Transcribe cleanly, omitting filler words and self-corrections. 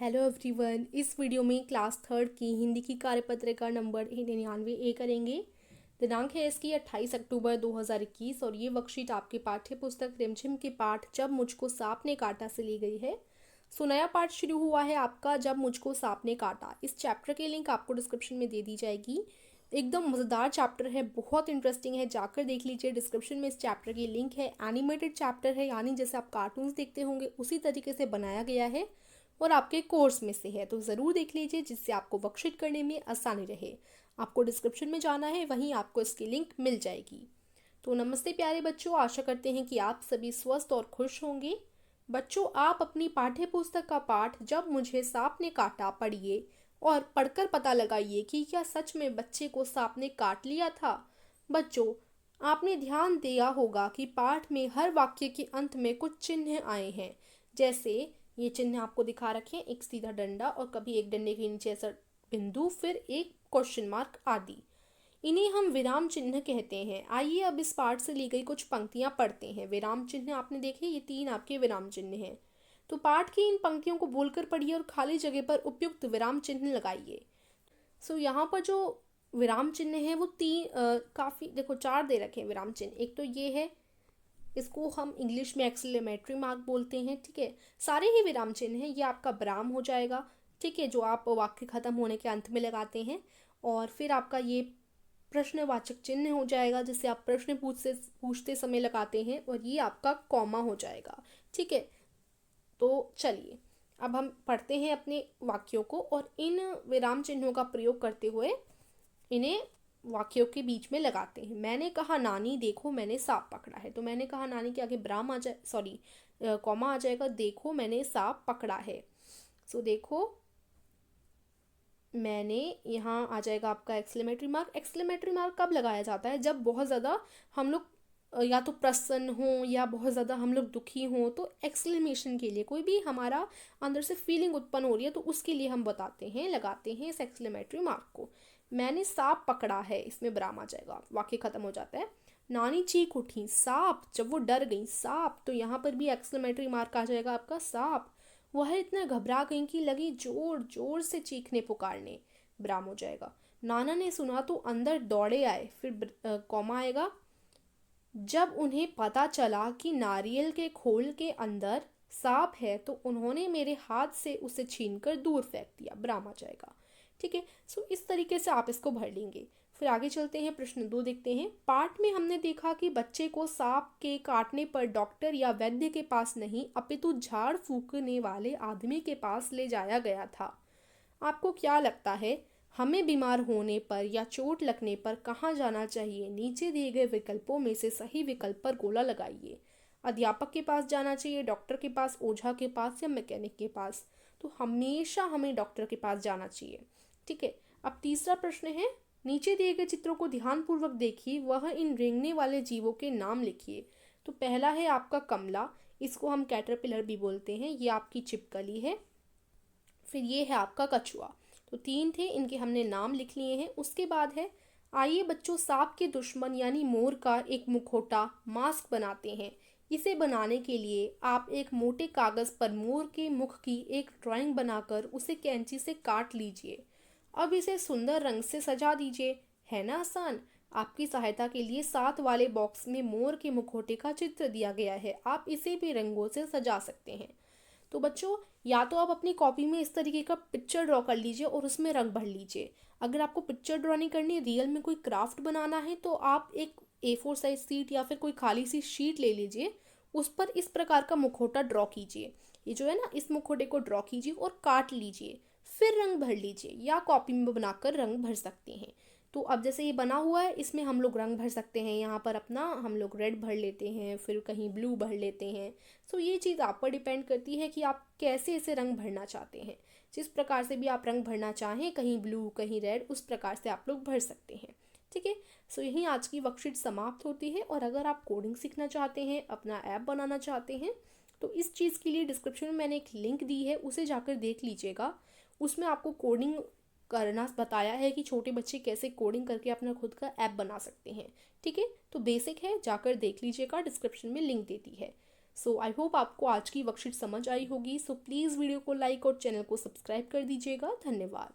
Hello everyone. इस video में class third की हिंदी की कार्यपत्रिका नंबर 99A करेंगे। दिनांक है इसकी 28 अक्टूबर 2021 और ये वर्कशीट आपके पाठ्य पुस्तक रिमझिम के पाठ जब मुझको सांप ने काटा से ली गई है। सो नया पाठ शुरू हुआ है आपका जब मुझको सांप ने काटा। इस चैप्टर की लिंक आपको डिस्क्रिप्शन में दे दी जाएगी। एकदम मज़ेदार चैप्टर है, बहुत इंटरेस्टिंग है, जाकर देख लीजिए। डिस्क्रिप्शन में इस चैप्टर की लिंक है। एनिमेटेड चैप्टर है, यानी जैसे आप कार्टून्स देखते होंगे उसी तरीके से बनाया गया है और आपके कोर्स में से है, तो ज़रूर देख लीजिए जिससे आपको वर्कशीट करने में आसानी रहे। आपको डिस्क्रिप्शन में जाना है, वहीं आपको इसकी लिंक मिल जाएगी। तो नमस्ते प्यारे बच्चों, आशा करते हैं कि आप सभी स्वस्थ और खुश होंगे। बच्चों, आप अपनी पाठ्य पुस्तक का पाठ जब मुझे सांप ने काटा पढ़िए और पढ़कर पता लगाइए कि क्या सच में बच्चे को सांप ने काट लिया था। बच्चों, आपने ध्यान दिया होगा कि पाठ में हर वाक्य के अंत में कुछ चिन्ह आए हैं। जैसे ये चिन्ह आपको दिखा रखे हैं, एक सीधा डंडा और कभी एक डंडे के नीचे ऐसा बिंदु, फिर एक क्वेश्चन मार्क आदि। इन्हें हम विराम चिन्ह कहते हैं। आइए अब इस पाठ से ली गई कुछ पंक्तियां पढ़ते हैं। विराम चिन्ह आपने देखे, ये 3 आपके विराम चिन्ह हैं। तो पाठ की इन पंक्तियों को बोलकर पढ़िए और खाली जगह पर उपयुक्त विराम चिन्ह लगाइए। यहाँ पर जो विराम चिन्ह है वो काफ़ी देखो 4 दे रखे हैं विराम चिन्ह। एक तो ये है, इसको हम इंग्लिश में एक्सक्लेमेटरी मार्क बोलते हैं। ठीक है, सारे ही विराम चिन्ह हैं। ये आपका विराम हो जाएगा, ठीक है, जो आप वाक्य खत्म होने के अंत में लगाते हैं। और फिर आपका ये प्रश्नवाचक चिन्ह हो जाएगा, जिसे आप प्रश्न पूछते समय लगाते हैं, और ये आपका कॉमा हो जाएगा। ठीक है, तो चलिए अब हम पढ़ते हैं अपने वाक्यों को और इन विराम चिन्हों का प्रयोग करते हुए इन्हें वाक्यों के बीच में लगाते हैं। मैंने कहा नानी देखो मैंने सांप पकड़ा है। तो मैंने कहा नानी के आगे ब्राम आ जाए, सॉरी कॉमा आ जाएगा, देखो मैंने सांप पकड़ा है। सो देखो मैंने, यहाँ आ जाएगा आपका एक्सक्लेमेटरी मार्क। एक्सक्लेमेटरी मार्क कब लगाया जाता है? जब बहुत ज़्यादा हम लोग या तो प्रसन्न हो या बहुत ज़्यादा हम लोग दुखी हों, तो एक्सक्लेमेशन के लिए कोई भी हमारा अंदर से फीलिंग उत्पन्न हो रही है तो उसके लिए हम बताते हैं, लगाते हैं इस एक्सक्लेमेटरी मार्क को। मैंने सांप पकड़ा है, इसमें विराम आ जाएगा, वाक्य खत्म हो जाता है। नानी चीख उठी सांप, जब वो डर गई सांप, तो यहाँ पर भी एक्सक्लेमेटरी मार्क आ जाएगा आपका सांप। वह इतना घबरा गई कि लगी जोर जोर से चीखने पुकारने, विराम हो जाएगा। नाना ने सुना तो अंदर दौड़े आए, फिर कॉमा आएगा। जब उन्हें पता चला कि नारियल के खोल के अंदर सांप है तो उन्होंने मेरे हाथ से उसे छीनकर दूर फेंक दिया, विराम आ जाएगा। ठीक है, सो इस तरीके से आप इसको भर लेंगे। फिर आगे चलते हैं, प्रश्न 2 देखते हैं। पाठ में हमने देखा कि बच्चे को सांप के काटने पर डॉक्टर या वैद्य के पास नहीं अपितु झाड़ फूकने वाले आदमी के पास ले जाया गया था। आपको क्या लगता है, हमें बीमार होने पर या चोट लगने पर कहाँ जाना चाहिए? नीचे दिए गए विकल्पों में से सही विकल्प पर गोला लगाइए। अध्यापक के पास जाना चाहिए, डॉक्टर के पास, ओझा के पास या मैकेनिक के पास? तो हमेशा हमें डॉक्टर के पास जाना चाहिए। ठीक है, अब तीसरा प्रश्न है, नीचे दिए गए चित्रों को ध्यानपूर्वक देखिए, वह इन रेंगने वाले जीवों के नाम लिखिए। तो पहला है आपका कमला, इसको हम कैटरपिलर भी बोलते हैं, ये आपकी छिपकली है। फिर ये है आपका कछुआ। तो 3 थे, इनके हमने नाम लिख लिए हैं। उसके बाद है, आइए बच्चों सांप के दुश्मन यानी मोर का एक मुखौटा मास्क बनाते हैं। इसे बनाने के लिए आप एक मोटे कागज पर मोर के मुख की एक ड्राइंग बनाकर उसे कैंची से काट लीजिए। अब इसे सुंदर रंग से सजा दीजिए। है ना आसान? आपकी सहायता के लिए 7 वाले बॉक्स में मोर के मुखौटे का चित्र दिया गया है, आप इसे भी रंगों से सजा सकते हैं। तो बच्चों, या तो आप अपनी कॉपी में इस तरीके का पिक्चर ड्रॉ कर लीजिए और उसमें रंग भर लीजिए। अगर आपको पिक्चर ड्रॉ नहीं करनी, रियल में कोई क्राफ्ट बनाना है, तो आप एक A4 साइज सीट या फिर कोई खाली सी शीट ले लीजिए, उस पर इस प्रकार का मुखौटा ड्रॉ कीजिए। ये जो है ना, इस मुखौटे को ड्रॉ कीजिए और काट लीजिए, फिर रंग भर लीजिए, या कॉपी में बनाकर रंग भर सकते हैं। तो अब जैसे ये बना हुआ है, इसमें हम लोग रंग भर सकते हैं। यहाँ पर अपना हम लोग रेड भर लेते हैं, फिर कहीं ब्लू भर लेते हैं। सो ये चीज़ आप पर डिपेंड करती है कि आप कैसे इसे रंग भरना चाहते हैं। जिस प्रकार से भी आप रंग भरना चाहें, कहीं ब्लू कहीं रेड, उस प्रकार से आप लोग भर सकते हैं। ठीक है, सो यहीं आज की वर्कशीट समाप्त होती है। और अगर आप कोडिंग सीखना चाहते हैं, अपना ऐप बनाना चाहते हैं, तो इस चीज़ के लिए डिस्क्रिप्शन में मैंने एक लिंक दी है, उसे जाकर देख लीजिएगा। उसमें आपको कोडिंग करना बताया है कि छोटे बच्चे कैसे कोडिंग करके अपना खुद का ऐप बना सकते हैं। ठीक है, तो बेसिक है, जाकर देख लीजिएगा, डिस्क्रिप्शन में लिंक देती है। सो आई होप आपको आज की वर्कशीट समझ आई होगी। सो प्लीज़ वीडियो को लाइक और चैनल को सब्सक्राइब कर दीजिएगा। धन्यवाद।